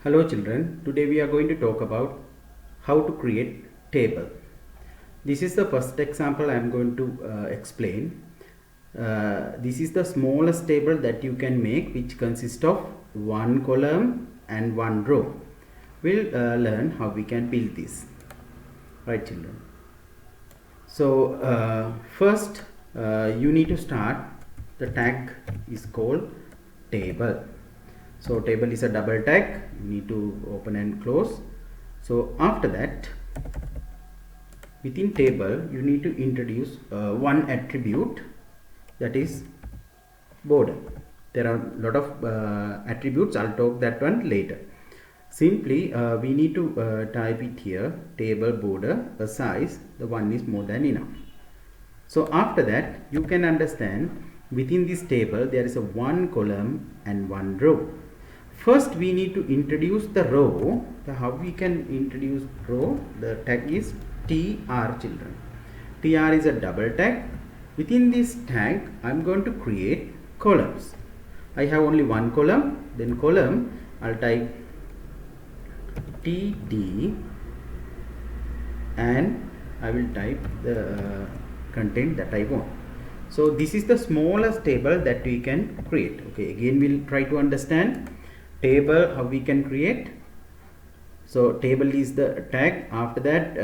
Hello children, today we are going to talk about how to create table. This is the first example I am going to explain. This is the smallest table that you can make, which consists of one column and one row. We'll learn how we can build this. Right children. So first you need to start. The tag is called table. So table is a double tag, you need to open and close. So after that, within table you need to introduce one attribute, that is border. There are a lot of attributes, I'll talk that one later. Simply we need to type it here, table border, a size, the one is more than enough. So after that you can understand within this table there is a one column and one row. First we need to introduce the row. How we can introduce row? The tag is tr children. Tr is a double tag. Within this tag I am going to create columns. I have only one column. Then column I'll type td and I will type the content that I want. So this is the smallest table that we can create. Okay, again we'll try to understand table, how we can create. So table is the tag. After that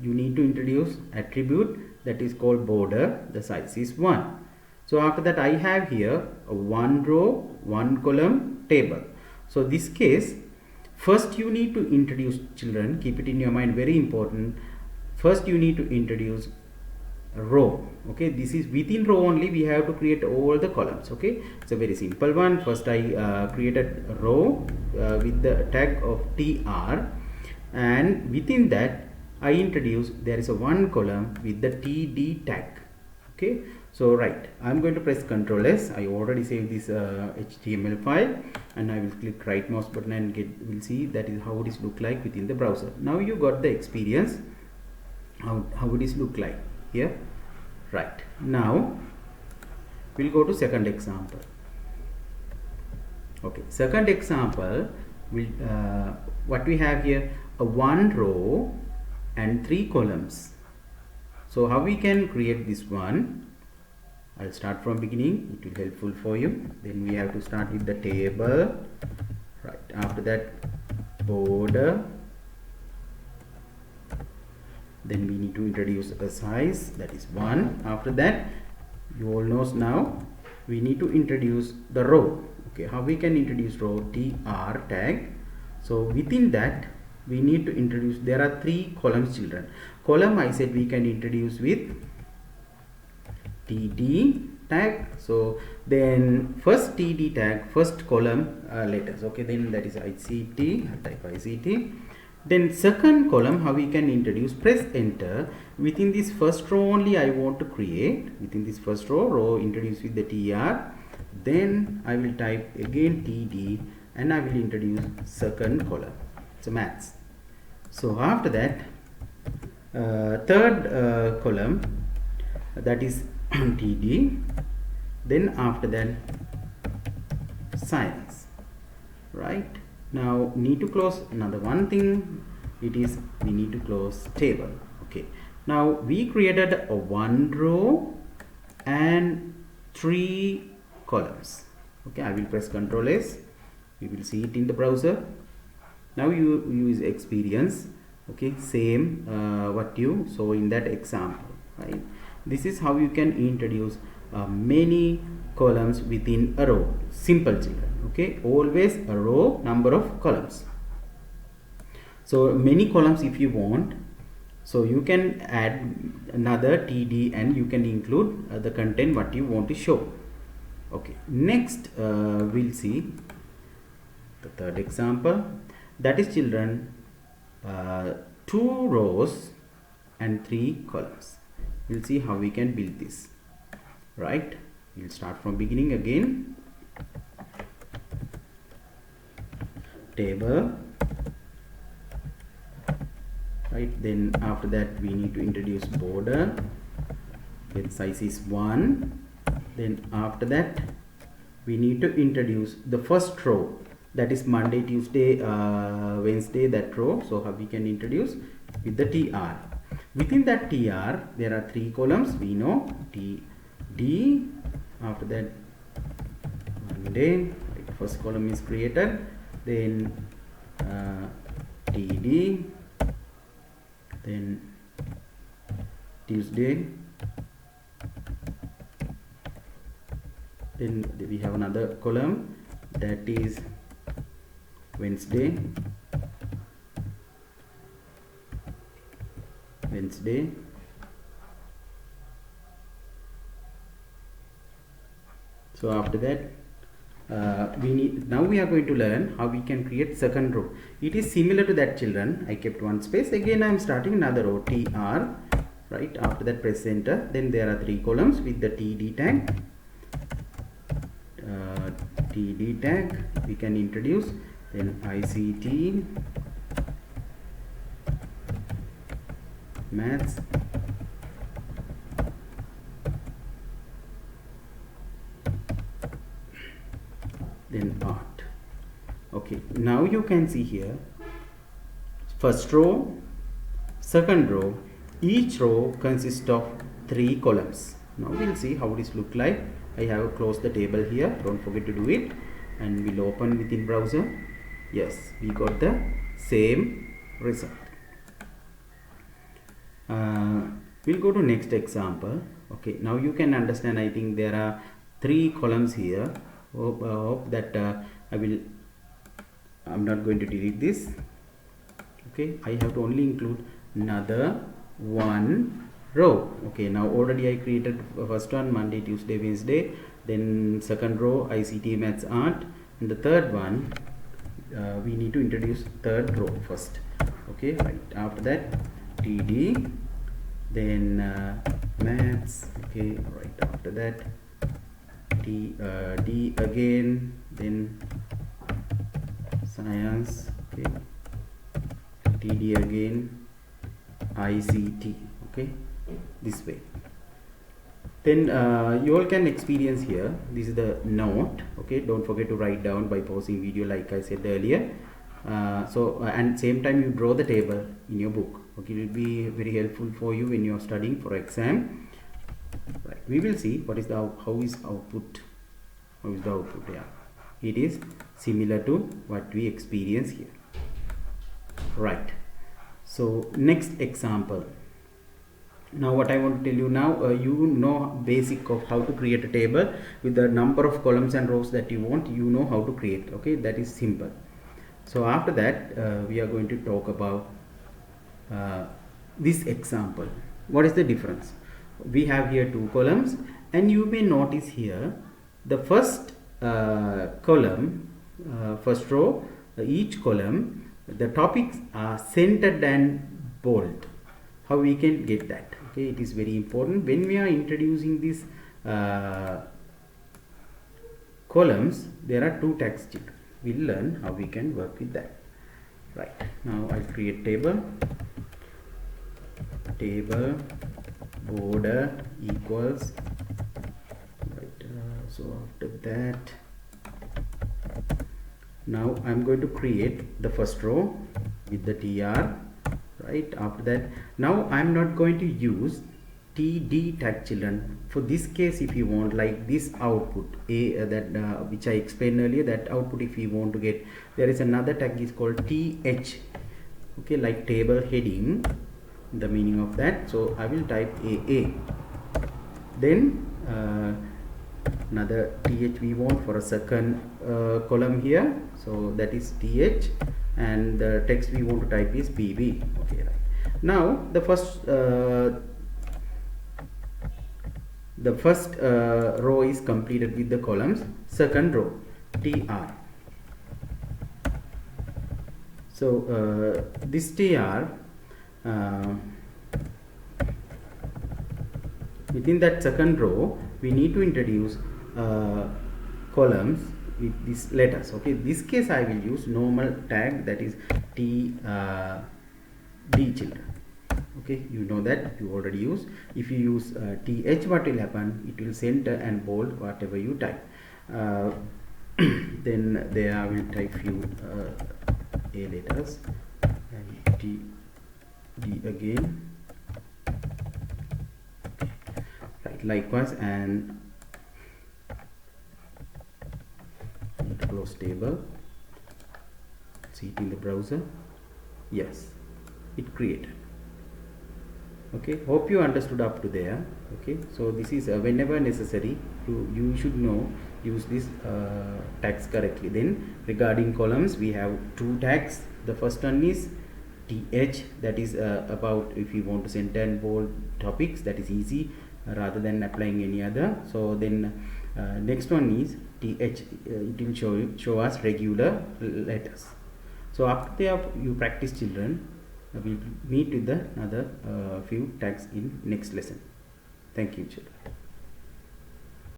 you need to introduce attribute that is called border, the size is 1. So after that I have here a one row, one column table. So this case, first you need to introduce, children, keep it in your mind, very important. First you need to introduce a row. Okay, this is within row only we have to create all the columns. Okay, it's a very simple one. First I created a row with the tag of tr, and within that I introduce there is a one column with the td tag. Okay, so right, I'm going to press Ctrl S. I already saved this HTML file, and I will click right mouse button and we'll see that is how it is look like within the browser. Now you got the experience how it is look like here. Right, now we'll go to second example. Okay, second example will what we have here, a one row and three columns. So how we can create this one? I'll start from beginning, it will be helpful for you. Then we have to start with the table. Right, after that border. Then we need to introduce a size, that is 1. After that, you all know now we need to introduce the row. Okay, how we can introduce row? tr tag. So within that we need to introduce, there are three columns, children. Column I said we can introduce with td tag. So then first td tag, first column letters. Okay, then that is ICT, I'll type ICT. Then second column, how we can introduce, press enter. Within this first row only I want to create, within this first row introduce with the tr. Then I will type again td and I will introduce second column. It's a maths. So after that third column, that is td. Then after that silence. Right, now need to close another one thing, it is we need to close table. Okay, now we created a one row and three columns. Okay, I will press Ctrl S, you will see it in the browser. Now you use experience. Okay, same what you saw in that example. Right, this is how you can introduce many columns within a row. Simple, children. Okay, always a row, number of columns. So many columns if you want, so you can add another td and you can include the content what you want to show. Okay, next we'll see the third example, that is, children, two rows and three columns. We'll see how we can build this. Right, we'll start from beginning again. Table. Right, then after that we need to introduce border, then size is 1. Then after that we need to introduce the first row. that is Monday, Tuesday, Wednesday, that row. So how we can introduce with the tr. Within that tr there are 3 columns, we know. td, after that Monday, first column is created, then td, then Tuesday, then we have another column, that is Wednesday, so after that now we are going to learn how we can create second row. It is similar to that, children. I kept one space, again I am starting another row, tr, right? After that press enter, then there are 3 columns with the td tag, we can introduce, then ICT, maths, then art. Okay, now you can see here, first row, second row, each row consists of 3 columns. Now we'll see how this look like. I have closed the table here, don't forget to do it, and we'll open within browser. Yes, we got the same result. We'll go to next example. Okay, now you can understand. I think there are 3 columns here. Hope that I'm not going to delete this. Okay, I have to only include another 1 row. Okay, now already I created first one, Monday, Tuesday, Wednesday, then second row ICT, maths, art, and the third one we need to introduce third row first. Okay, right, after that td, then maths. Okay, right after that d again, then science. Okay, td again, ICT. Okay, this way. Then you all can experience here, this is the note. Okay, don't forget to write down by pausing video like I said earlier. And same time you draw the table in your book. Okay, it will be very helpful for you when you are studying for exam. Right, we will see what is the how is the output. Yeah, it is similar to what we experience here. Right, so next example. Now what I want to tell you now, you know basic of how to create a table with the number of columns and rows that you want. You know how to create. Okay, that is simple. So after that we are going to talk about this example. What is the difference? We have here 2 columns, and you may notice here the first column, first row, each column, the topics are centered and bold. How we can get that? Okay, it is very important when we are introducing these columns. There are 2 text. We'll learn how we can work with that. Right, now I'll create table border equals, right, so after that now I'm going to create the first row with the tr. Right, after that now I'm not going to use td tag, children. For this case, if you want like this output which I explained earlier, that output if you want to get, there is another tag is called th. Okay, like table heading, the meaning of that. So I will type aa, then another th we want for a second column here, so that is th, and the text we want to type is bb. Okay, right, now the first row is completed with the columns. Second row tr. So this tr, within that second row we need to introduce columns with these letters. Okay, this case I will use normal tag, that is d, children. Okay, you know that you already use. If you use th, what will happen? It will center and bold whatever you type. then there I will type few A letters and D again, right, likewise, and close table, see it in the browser. Yes, it created. Okay, hope you understood up to there. Okay, so this is whenever necessary you should know use this tags correctly. Then regarding columns, we have two tags. The first one is th, that is about if you want to center and bold topics, that is easy rather than applying any other. So then next one is th, it will show us regular letters. So after there you practice, children. We'll meet with the another few tags in next lesson. Thank you, children.